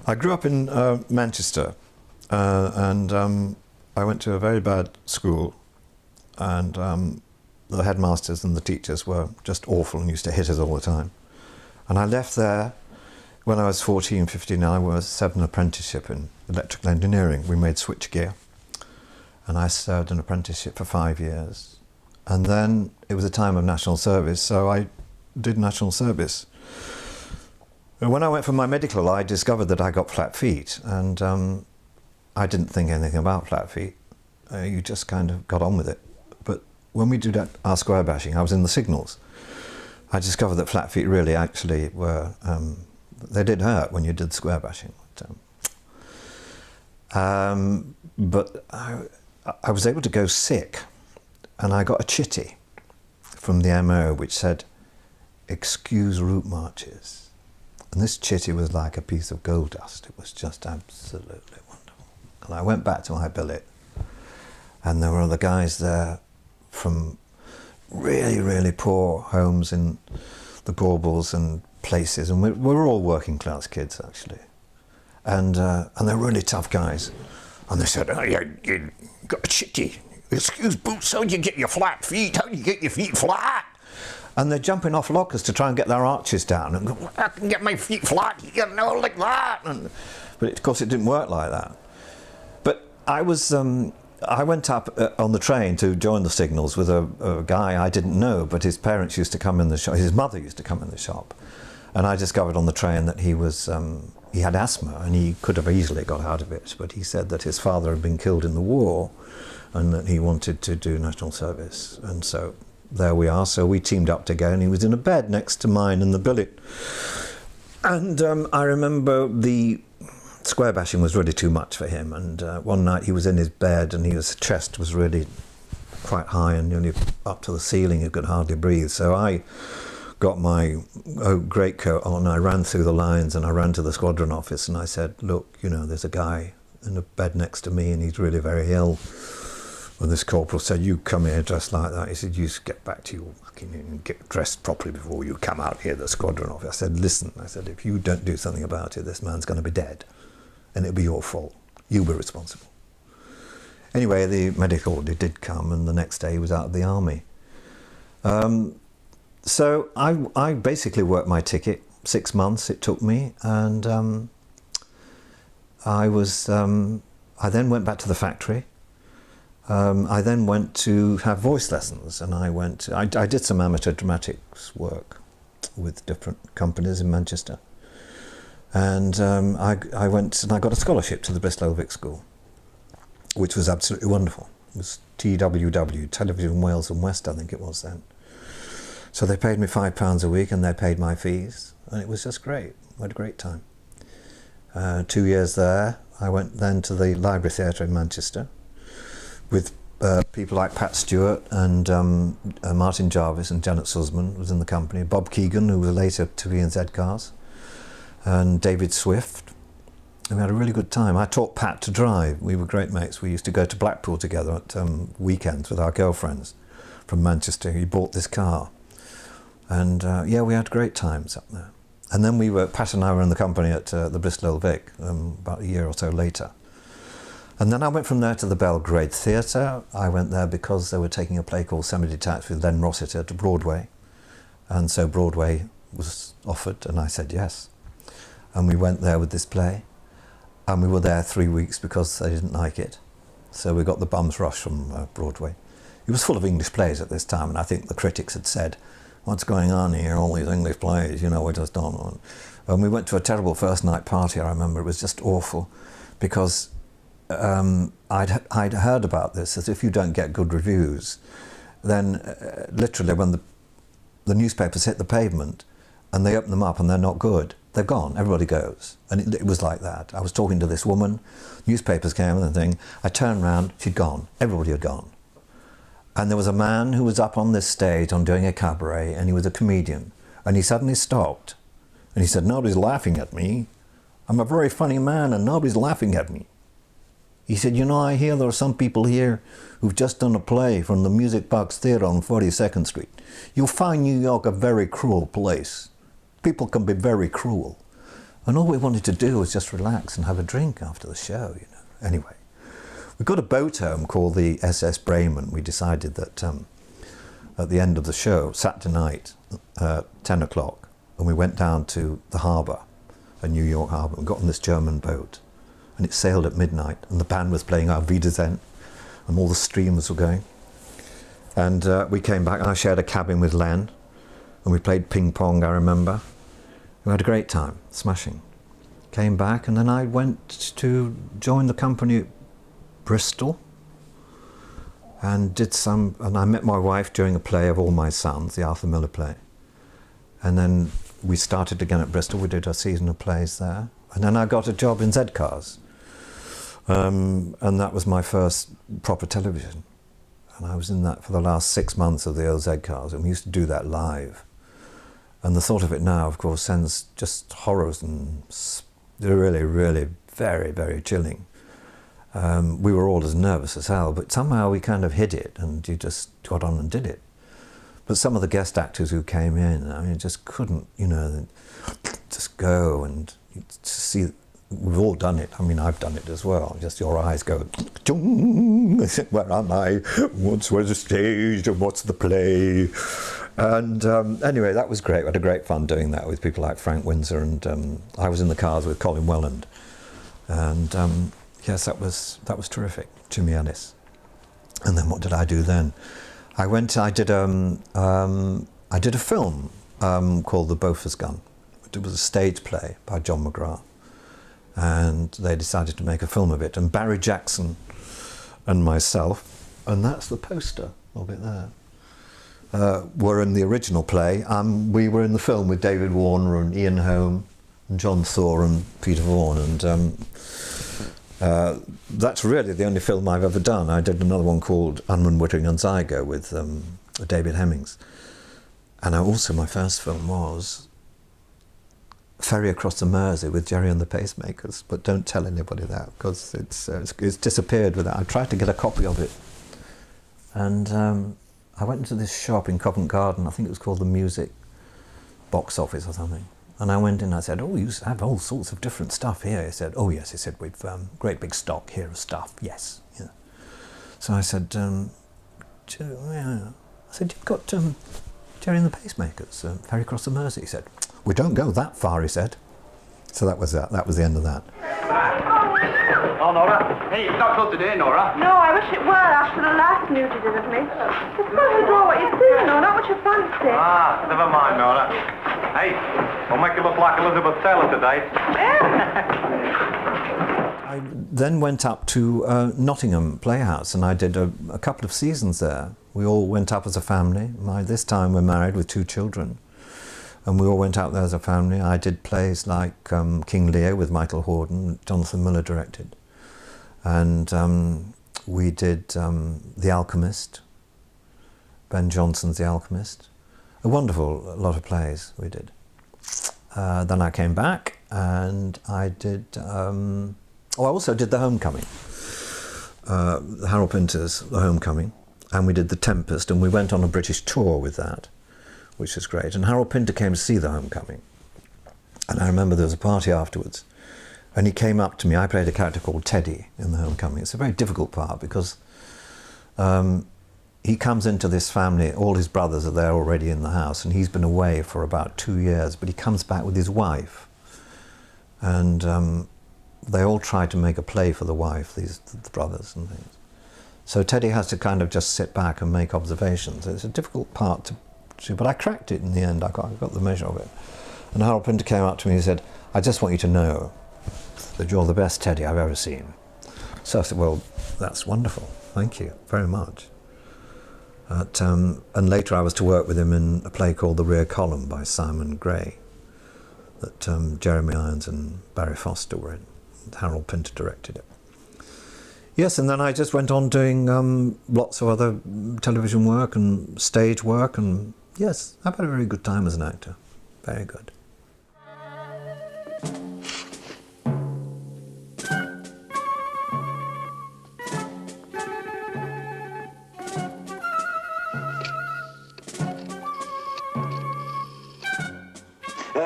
I grew up in Manchester, and I went to a very bad school, and the headmasters and the teachers were just awful and used to hit us all the time. And I left there when I was 14, 15, and I was had an apprenticeship in electrical engineering. We made switchgear, and I served an apprenticeship for 5 years. And then it was a time of national service, so I did national service. When I went for my medical, I discovered that I got flat feet, and I didn't think anything about flat feet. You just kind of got on with it. But when we did our square bashing, I was in the signals. I discovered that flat feet really actually were, they did hurt when you did square bashing. But I was able to go sick, and I got a chitty from the MO which said, "Excuse route marches." And this chitty was like a piece of gold dust. It was just absolutely wonderful. And I went back to my billet, and there were other guys there from really, really poor homes in the Gorbals and places, and we were all working class kids actually. And they're really tough guys. And they said, "Oh, you got a chitty. Excuse boots, how do you get your flat feet? How do you get your feet flat?" And they're jumping off lockers to try and get their arches down and go, "I can get my feet flat, you know, like that." But of course it didn't work like that. But I went up on the train to join the signals with a guy I didn't know, but his parents used to come in the shop, his mother used to come in the shop. And I discovered on the train that he had asthma, and he could have easily got out of it, but he said that his father had been killed in the war and that he wanted to do national service. And so there we are. So we teamed up to go, and he was in a bed next to mine in the billet. And I remember the square bashing was really too much for him. And one night he was in his bed, and his chest was really quite high and nearly up to the ceiling. He could hardly breathe. So I got my greatcoat on. I ran through the lines, and I ran to the squadron office, and I said, "Look, you know, there's a guy in a bed next to me, and he's really very ill." And this corporal said, "You come here dressed like that." He said, "You get back to your fucking and get dressed properly before you come out here, the squadron office." I said, "Listen," I said, "if you don't do something about it, this man's going to be dead, and it'll be your fault. You'll be responsible." Anyway, the medical order did come, and the next day he was out of the army. So I basically worked my ticket. 6 months it took me, and I then went back to the factory. I then went to have voice lessons, and I did some amateur dramatics work with different companies in Manchester. And I went and I got a scholarship to the Bristol Vic School, which was absolutely wonderful. It was TWW, Television Wales and West, I think it was then. So they paid me £5 a week, and they paid my fees, and it was just great. I had a great time. 2 years there. I went then to the Library Theatre in Manchester with people like Pat Stewart and Martin Jarvis, and Janet Sussman was in the company, Bob Keegan, who was later to be in Z-Cars, and David Swift. And we had a really good time. I taught Pat to drive. We were great mates. We used to go to Blackpool together at weekends with our girlfriends from Manchester. He bought this car. And yeah, we had great times up there. And then Pat and I were in the company at the Bristol Vic about a year or so later. And then I went from there to the Belgrade Theatre. I went there because they were taking a play called Semi-Detached with Len Rossiter to Broadway. And so Broadway was offered, and I said yes. And we went there with this play. And we were there 3 weeks because they didn't like it. So we got the bum's rush from Broadway. It was full of English plays at this time, and I think the critics had said, "What's going on here, all these English plays, you know, we're just on." And we went to a terrible first night party, I remember. It was just awful, because I'd heard about this, as if you don't get good reviews, then literally when the newspapers hit the pavement and they open them up and they're not good, they're gone, everybody goes. And it was like that. I was talking to this woman, newspapers came and the thing, I turned around, she'd gone, everybody had gone. And there was a man who was up on this stage on doing a cabaret, and he was a comedian, and he suddenly stopped and he said, "Nobody's laughing at me. I'm a very funny man and nobody's laughing at me." He said, "You know, I hear there are some people here who've just done a play from the Music Box Theatre on 42nd Street. You'll find New York a very cruel place. People can be very cruel. And all we wanted to do was just relax and have a drink after the show, you know. Anyway, we got a boat home called the SS Bremen. We decided that at the end of the show, Saturday night, 10 o'clock, and we went down to the harbour, New York harbour, and got on this German boat. And it sailed at midnight, and the band was playing Auf Wiedersehen, and all the streamers were going. And we came back, and I shared a cabin with Len, and we played ping pong, I remember. We had a great time, smashing. Came back, and then I went to join the company at Bristol, and and I met my wife during a play of All My Sons, the Arthur Miller play. And then we started again at Bristol, we did a season of plays there. And then I got a job in Z-Cars. And that was my first proper television. And I was in that for the last 6 months of the old Z-Cars, and we used to do that live. And the thought of it now, of course, sends just horrors, and really, really very, very chilling. We were all as nervous as hell, but somehow we kind of hid it, and you just got on and did it. But some of the guest actors who came in, I mean, just couldn't, you know, just go and see. We've all done it. I mean, I've done it as well. Just your eyes go, where am I? Where's the stage? And what's the play? And anyway, that was great. We had a great fun doing that with people like Frank Windsor, and I was in the cars with Colin Welland. And yes, that was terrific. Jimmy Ellis. And then what did I do then? I did a film called The Bofors Gun. It was a stage play by John McGrath. And they decided to make a film of it. And Barry Jackson and myself, and that's the poster of it there, were in the original play. We were in the film with David Warner and Ian Holm and John Thor and Peter Vaughan. And that's really the only film I've ever done. I did another one called Unman Wittering and Zygo with David Hemmings. And my first film was Ferry Across the Mersey with Jerry and the Pacemakers, but don't tell anybody that, because it's disappeared with that. I tried to get a copy of it, and I went into this shop in Covent Garden. I think it was called the Music Box Office or something. And I went in. I said, "Oh, you have all sorts of different stuff here." He said, "Oh yes," he said, "we've great big stock here of stuff." Yes. Yeah. So I said, "You've got Jerry and the Pacemakers, Ferry Across the Mersey." He said, "We don't go that far," he said. So that was that. That was the end of that. Oh, Nora. Hey, it's not close today, Nora. No, I wish it were after the last news you did of me. It's supposed to draw what you see, you know, not what you fancy. Ah, never mind, Nora. Hey, we'll make you look like Elizabeth Taylor today. I then went up to Nottingham Playhouse, and I did a couple of seasons there. We all went up as a family. This time we're married with 2 children. And we all went out there as a family. I did plays like King Lear with Michael Hordern, Jonathan Miller directed. And we did The Alchemist, Ben Jonson's The Alchemist. A lot of plays we did. Then I came back and I did, I also did The Homecoming, Harold Pinter's The Homecoming. And we did The Tempest, and we went on a British tour with that, which was great. And Harold Pinter came to see The Homecoming. And I remember there was a party afterwards, and he came up to me. I played a character called Teddy in The Homecoming. It's a very difficult part because he comes into this family, all his brothers are there already in the house, and he's been away for about 2 years, but he comes back with his wife. And they all try to make a play for the wife, the brothers and things. So Teddy has to kind of just sit back and make observations. It's a difficult part to do, but I cracked it in the end. I got the measure of it. And Harold Pinter came up to me and said, "I just want you to know that you're the best Teddy I've ever seen." So I said, "Well, that's wonderful. Thank you very much." And later I was to work with him in a play called The Rear Column by Simon Gray that Jeremy Irons and Barry Foster were in. Harold Pinter directed it. Yes, and then I just went on doing lots of other television work and stage work, and yes, I've had a very good time as an actor. Very good.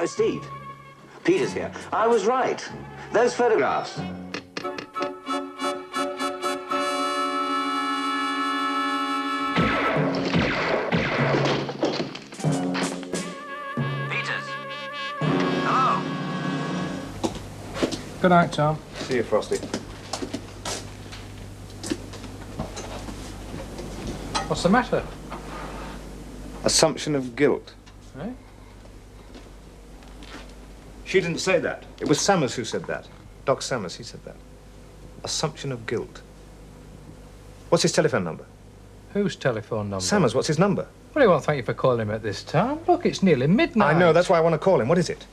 Steve, Peter's here. I was right. Those photographs. Peters. Hello. Good night, Tom. See you, Frosty. What's the matter? Assumption of guilt. Eh? She didn't say that. It was Sammers who said that. Doc Sammers, he said that. Assumption of guilt. What's his telephone number? Whose telephone number? Sammers, what's his number? Well, he won't thank you for calling him at this time. Look, it's nearly midnight. I know, that's why I want to call him. What is it?